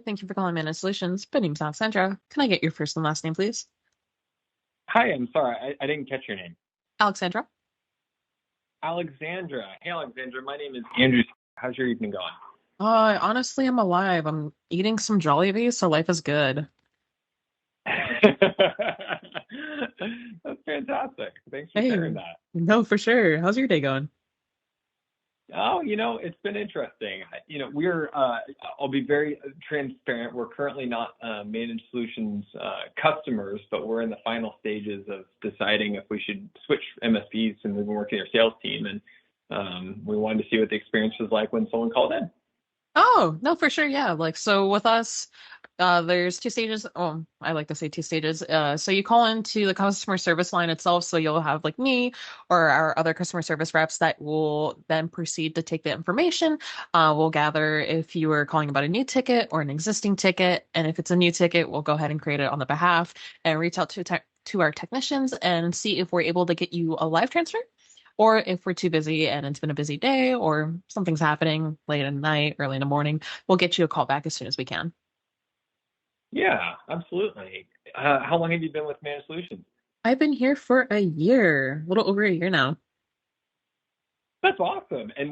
Thank you for calling Managed Solutions. My name's Alexandra. Can I get your first and last name, please? Hi, I'm sorry, I didn't catch your name. Alexandra. Alexandra. Hey, Alexandra, my name is Andrew. How's your evening going? Honestly, I'm alive. I'm eating some Jollibee, so life is good. That's fantastic. Thanks for Hey, sharing that. no, for sure. How's your day going? Oh, it's been interesting. I'll be very transparent. We're currently not Managed Solutions customers, but we're in the final stages of deciding if we should switch MSPs and we've been working our sales team. And we wanted to see what the experience was like when someone called in. Oh, no, for sure. Yeah. So with us, there's two stages. Oh, I like to say two stages. So you call into the customer service line itself. So you'll have like me or our other customer service reps that will then proceed to take the information. We'll gather if you are calling about a new ticket or an existing ticket. And if it's a new ticket, we'll go ahead and create it on the behalf and reach out to our technicians and see if we're able to get you a live transfer. Or if we're too busy and it's been a busy day or something's happening late at night, early in the morning, we'll get you a call back as soon as we can. Yeah, absolutely. How long have you been with Managed Solutions? I've been here for a year, a little over a year now. That's awesome. And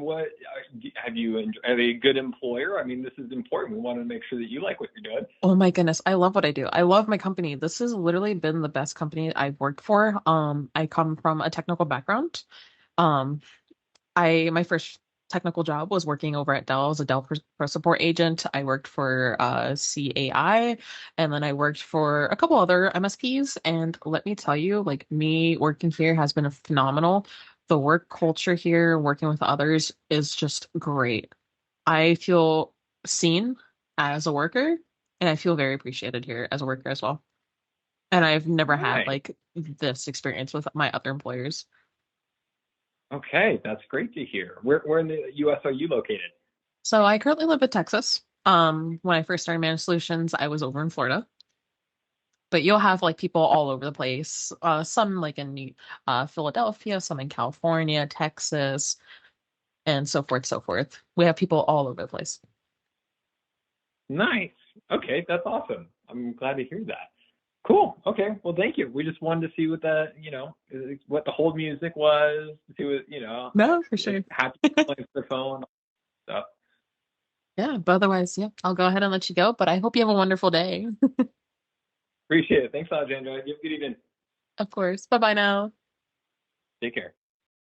have you are they a good employer? I mean, this is important. We want to make sure that you like what you're doing. Oh my goodness, I love what I do. I love my company. This has literally been the best company I've worked for. I come from a technical background. Um, I my first technical job was working over at Dell as a Dell Pro Support agent. I worked for CAI, and then I worked for a couple other MSPs. And let me tell you, like me working here has been phenomenal. The work culture here, working with others, is just great. I feel seen as a worker, and I feel very appreciated here as a worker as well. And I've never had Nice. like this experience with my other employers. Okay, that's great to hear. Where in the U.S. are you located? So I currently live in Texas. When I first started Managed Solutions, I was over in Florida. But you'll have like people all over the place. Some like in Philadelphia, some in California, Texas, and so forth, so forth. We have people all over the place. Nice. Okay, that's awesome. I'm glad to hear that. Cool. Okay. Well, thank you. We just wanted to see what the hold music was, see what, No, for if sure. happy playing the phone stuff. Yeah, but otherwise, yeah, I'll go ahead and let you go. But I hope you have a wonderful day. Appreciate it. Thanks, Alexandra. You have a good evening. Of course. Bye bye now. Take care.